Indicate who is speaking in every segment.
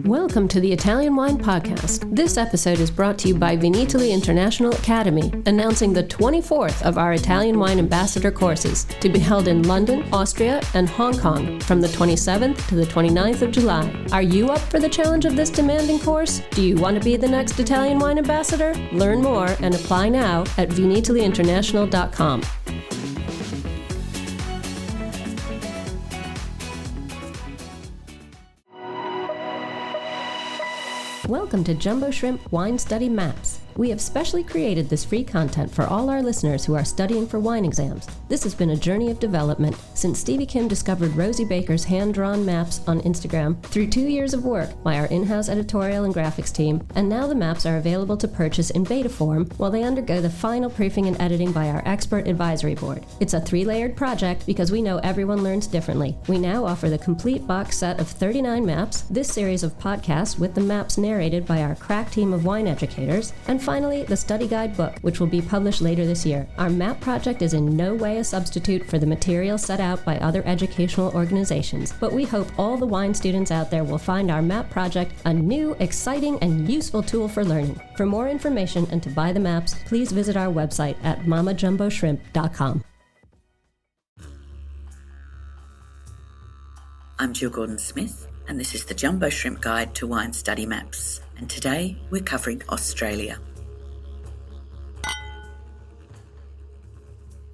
Speaker 1: Welcome to the Italian Wine Podcast. This episode is brought to you by Vinitaly International Academy, announcing the 24th of our Italian Wine Ambassador courses to be held in London, Austria, and Hong Kong from the 27th to the 29th of July. Are you up for the challenge of this demanding course? Do you want to be the next Italian Wine Ambassador? Learn more and apply now at vinitalyinternational.com. Welcome to Jumbo Shrimp Wine Study Maps. We have specially created this free content for all our listeners who are studying for wine exams. This has been a journey of development since Stevie Kim discovered Rosie Baker's hand-drawn maps on Instagram through 2 years of work by our in-house editorial and graphics team, and now the maps are available to purchase in beta form while they undergo the final proofing and editing by our expert advisory board. It's a 3-layered project because we know everyone learns differently. We now offer the complete box set of 39 maps, this series of podcasts with the maps narrated by our crack team of wine educators, and finally, the study guide book, which will be published later this year. Our map project is in no way a substitute for the material set out by other educational organizations, but we hope all the wine students out there will find our map project a new, exciting, and useful tool for learning. For more information and to buy the maps, please visit our website at mamajumboshrimp.com.
Speaker 2: I'm Gill Gordon-Smith, and this is the Jumbo Shrimp Guide to Wine Study Maps. And today we're covering Australia.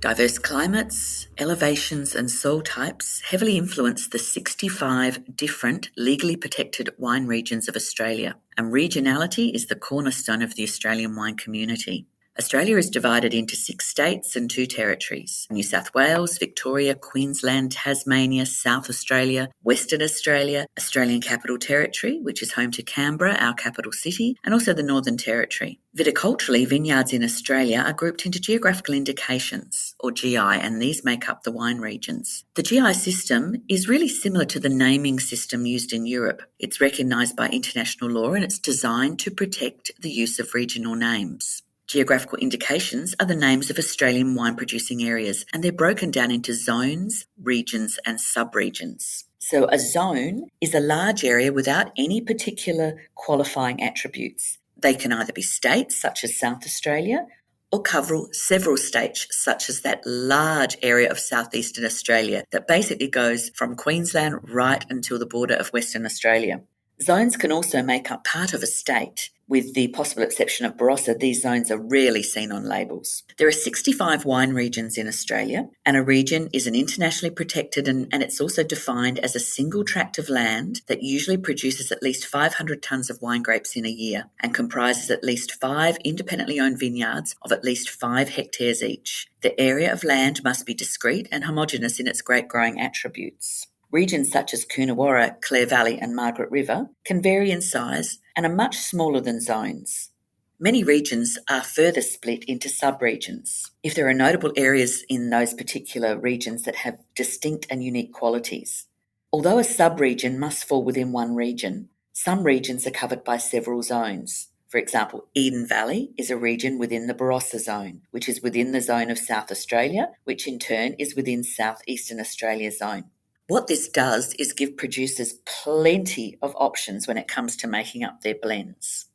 Speaker 2: Diverse climates, elevations and soil types heavily influence the 65 different legally protected wine regions of Australia, and regionality is the cornerstone of the Australian wine community. Australia is divided into 6 states and 2 territories: New South Wales, Victoria, Queensland, Tasmania, South Australia, Western Australia, Australian Capital Territory, which is home to Canberra, our capital city, and also the Northern Territory. Viticulturally, vineyards in Australia are grouped into geographical indications, or GI, and these make up the wine regions. The GI system is really similar to the naming system used in Europe. It's recognised by international law and it's designed to protect the use of regional names. Geographical indications are the names of Australian wine-producing areas, and they're broken down into zones, regions and sub-regions. So a zone is a large area without any particular qualifying attributes. They can either be states, such as South Australia, or cover several states, such as that large area of southeastern Australia that basically goes from Queensland right until the border of Western Australia. Zones can also make up part of a state. With the possible exception of Barossa, these zones are rarely seen on labels. There are 65 wine regions in Australia, and a region is an internationally protected and it's also defined as a single tract of land that usually produces at least 500 tonnes of wine grapes in a year and comprises at least 5 independently owned vineyards of at least 5 hectares each. The area of land must be discrete and homogeneous in its grape growing attributes. Regions such as Coonawarra, Clare Valley and Margaret River can vary in size and are much smaller than zones. Many regions are further split into sub-regions if there are notable areas in those particular regions that have distinct and unique qualities. Although a sub-region must fall within one region, some regions are covered by several zones. For example, Eden Valley is a region within the Barossa zone, which is within the zone of South Australia, which in turn is within Southeastern Australia zone. What this does is give producers plenty of options when it comes to making up their blends.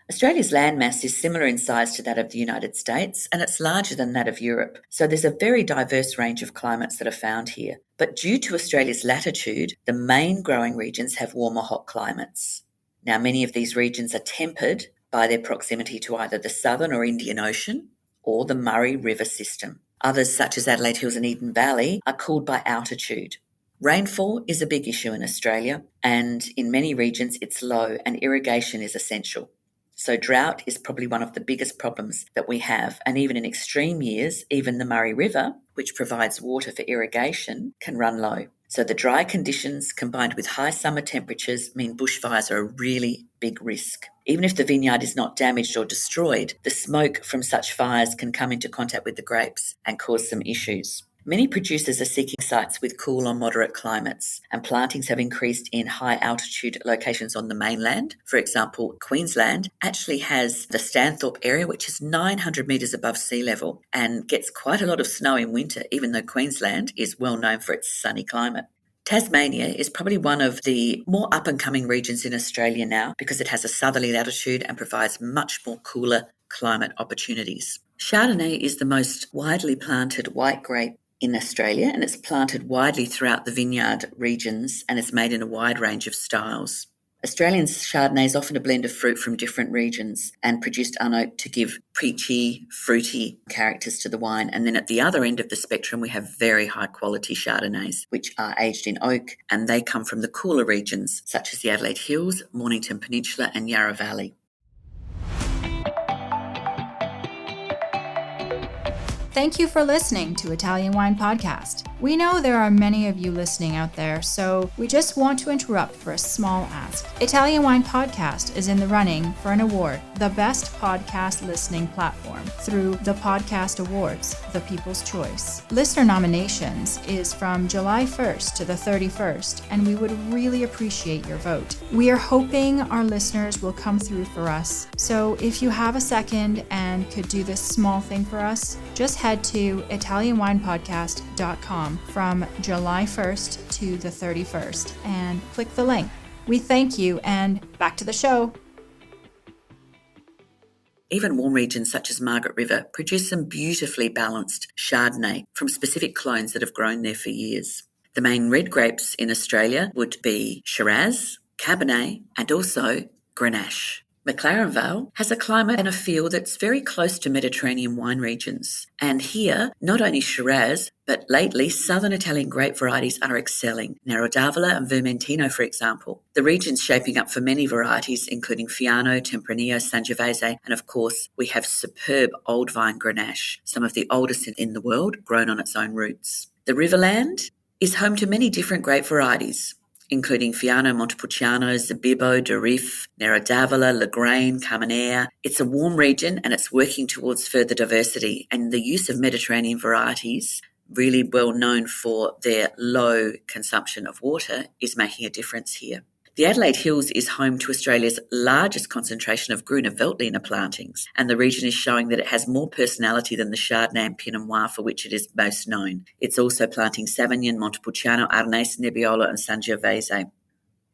Speaker 2: Australia's landmass is similar in size to that of the United States, and it's larger than that of Europe. So there's a very diverse range of climates that are found here. But due to Australia's latitude, the main growing regions have warmer, hot climates. Now, many of these regions are tempered by their proximity to either the Southern or Indian Ocean or the Murray River system. Others, such as Adelaide Hills and Eden Valley, are cooled by altitude. Rainfall is a big issue in Australia, and in many regions it's low and irrigation is essential. So drought is probably one of the biggest problems that we have, and even in extreme years, even the Murray River, which provides water for irrigation, can run low. So the dry conditions combined with high summer temperatures mean bushfires are a really big risk. Even if the vineyard is not damaged or destroyed, the smoke from such fires can come into contact with the grapes and cause some issues. Many producers are seeking sites with cool or moderate climates, and plantings have increased in high altitude locations on the mainland. For example, Queensland actually has the Stanthorpe area, which is 900 metres above sea level and gets quite a lot of snow in winter, even though Queensland is well known for its sunny climate. Tasmania is probably one of the more up-and-coming regions in Australia now because it has a southerly latitude and provides much more cooler climate opportunities. Chardonnay is the most widely planted white grape in Australia, and it's planted widely throughout the vineyard regions, and it's made in a wide range of styles. Australian Chardonnay is often a blend of fruit from different regions and produced unoaked to give peachy, fruity characters to the wine. And then at the other end of the spectrum, we have very high quality Chardonnays, which are aged in oak, and they come from the cooler regions, such as the Adelaide Hills, Mornington Peninsula and Yarra Valley.
Speaker 3: Thank you for listening to Italian Wine Podcast. We know there are many of you listening out there, so we just want to interrupt for a small ask. Italian Wine Podcast is in the running for an award, the Best Podcast Listening Platform, through the Podcast Awards, the People's Choice. Listener nominations is from July 1st to the 31st, and we would really appreciate your vote. We are hoping our listeners will come through for us, so if you have a second and could do this small thing for us, just head to ItalianWinePodcast.com from July 1st to the 31st and click the link. We thank you, and back to the show.
Speaker 2: Even warm regions such as Margaret River produce some beautifully balanced Chardonnay from specific clones that have grown there for years. The main red grapes in Australia would be Shiraz, Cabernet, and also Grenache. McLaren Vale has a climate and a feel that's very close to Mediterranean wine regions. And here, not only Shiraz, but lately southern Italian grape varieties are excelling. Nero d'Avola and Vermentino, for example. The region's shaping up for many varieties, including Fiano, Tempranillo, Sangiovese, and of course, we have superb old vine Grenache, some of the oldest in the world, grown on its own roots. The Riverland is home to many different grape varieties, including Fiano, Montepulciano, Zabibbo, Durif, Nero d'Avola, Lagrange, Carmenere. It's a warm region and it's working towards further diversity, and the use of Mediterranean varieties, really well known for their low consumption of water, is making a difference here. The Adelaide Hills is home to Australia's largest concentration of Gruner Veltliner plantings, and the region is showing that it has more personality than the Chardonnay and Pinot Noir for which it is most known. It's also planting Sauvignon, Montepulciano, Arnese, Nebbiolo and Sangiovese.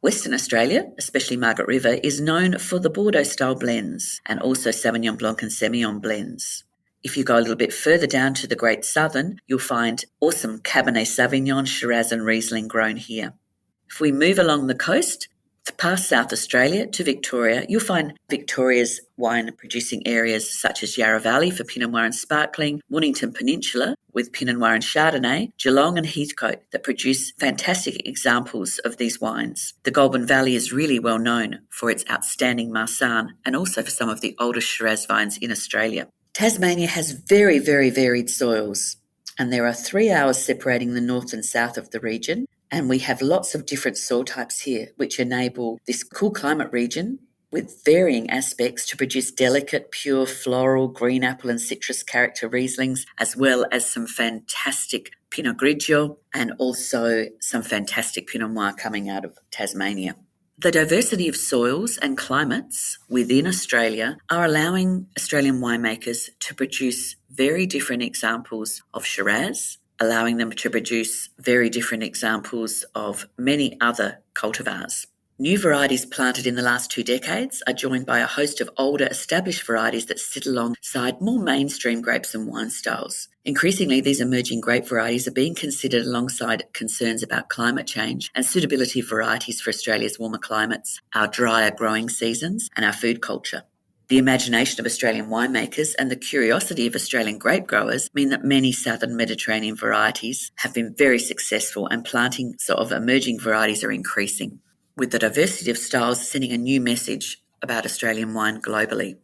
Speaker 2: Western Australia, especially Margaret River, is known for the Bordeaux-style blends and also Sauvignon Blanc and Semillon blends. If you go a little bit further down to the Great Southern, you'll find awesome Cabernet Sauvignon, Shiraz and Riesling grown here. If we move along the coast, past South Australia to Victoria, you'll find Victoria's wine-producing areas such as Yarra Valley for Pinot Noir and Sparkling, Mornington Peninsula with Pinot Noir and Chardonnay, Geelong and Heathcote that produce fantastic examples of these wines. The Goulburn Valley is really well known for its outstanding Marsanne and also for some of the oldest Shiraz vines in Australia. Tasmania has very, very varied soils, and there are 3 hours separating the north and south of the region. And we have lots of different soil types here, which enable this cool climate region with varying aspects to produce delicate, pure, floral, green apple and citrus character Rieslings, as well as some fantastic Pinot Grigio and also some fantastic Pinot Noir coming out of Tasmania. The diversity of soils and climates within Australia are allowing Australian winemakers to produce very different examples of Shiraz, allowing them to produce very different examples of many other cultivars. New varieties planted in the last 2 decades are joined by a host of older established varieties that sit alongside more mainstream grapes and wine styles. Increasingly, these emerging grape varieties are being considered alongside concerns about climate change and suitability of varieties for Australia's warmer climates, our drier growing seasons, and our food culture. The imagination of Australian winemakers and the curiosity of Australian grape growers mean that many southern Mediterranean varieties have been very successful, and plantings of emerging varieties are increasing, with the diversity of styles sending a new message about Australian wine globally.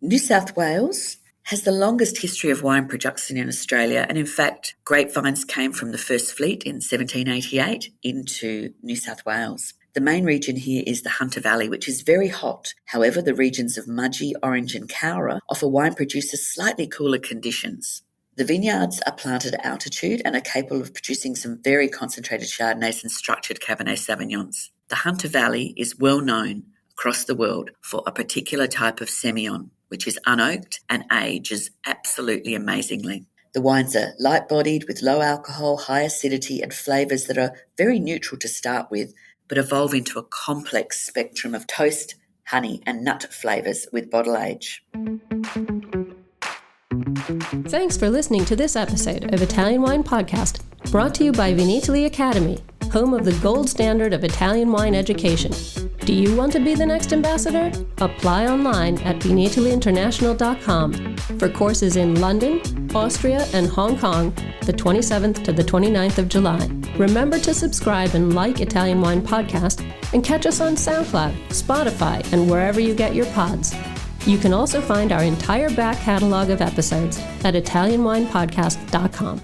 Speaker 2: New South Wales has the longest history of wine production in Australia, and in fact, grapevines came from the First Fleet in 1788 into New South Wales. The main region here is the Hunter Valley, which is very hot. However, the regions of Mudgee, Orange and Cowra offer wine producers slightly cooler conditions. The vineyards are planted at altitude and are capable of producing some very concentrated Chardonnays and structured Cabernet Sauvignons. The Hunter Valley is well known across the world for a particular type of Semillon, which is unoaked and ages absolutely amazingly. The wines are light-bodied with low alcohol, high acidity and flavours that are very neutral to start with, but evolve into a complex spectrum of toast, honey and nut flavours with bottle age.
Speaker 1: Thanks for listening to this episode of Italian Wine Podcast, brought to you by Vinitaly Academy, home of the gold standard of Italian wine education. Do you want to be the next ambassador? Apply online at vinitalyinternational.com for courses in London, Austria, and Hong Kong, the 27th to the 29th of July. Remember to subscribe and like Italian Wine Podcast and catch us on SoundCloud, Spotify, and wherever you get your pods. You can also find our entire back catalog of episodes at ItalianWinePodcast.com.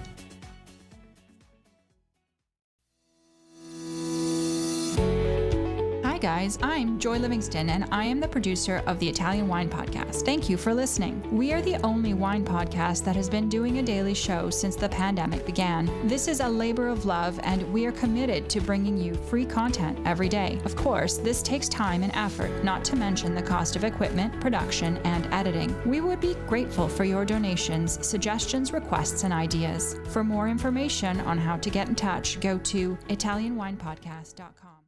Speaker 3: Hi guys, I'm Joy Livingston and I am the producer of the Italian Wine Podcast. Thank you for listening. We are the only wine podcast that has been doing a daily show since the pandemic began. This is a labor of love and we are committed to bringing you free content every day. Of course, this takes time and effort, not to mention the cost of equipment, production, and editing. We would be grateful for your donations, suggestions, requests, and ideas. For more information on how to get in touch, go to ItalianWinePodcast.com.